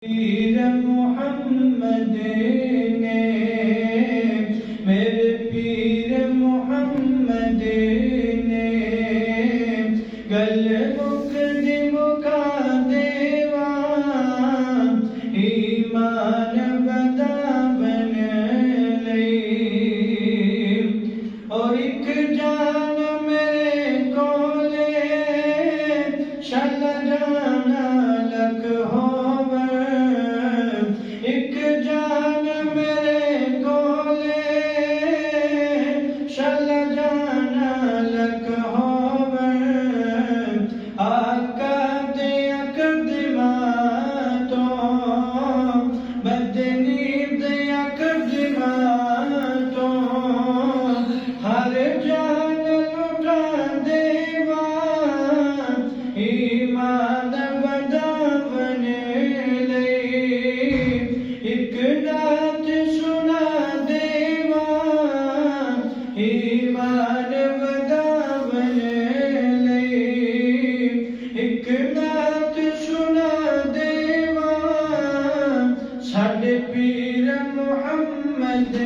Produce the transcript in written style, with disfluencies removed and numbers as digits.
पीर मुहम्मद ने मेरे पीर मुहम्मद ने गल मुक दी मुका देवा ईमान बदा बन लई और एक जान मेरे कोले शल जाना लख होवे एक जान मेरे कोले शल जाना लख होवे आका दे अकदमा तो बदनी दे अकदमा तो हर जान लुटा देवा ईमान बदावन एक नात सुना देवा ईमान बदावन एक नात सुना देवा साडे पीर मुहम्मद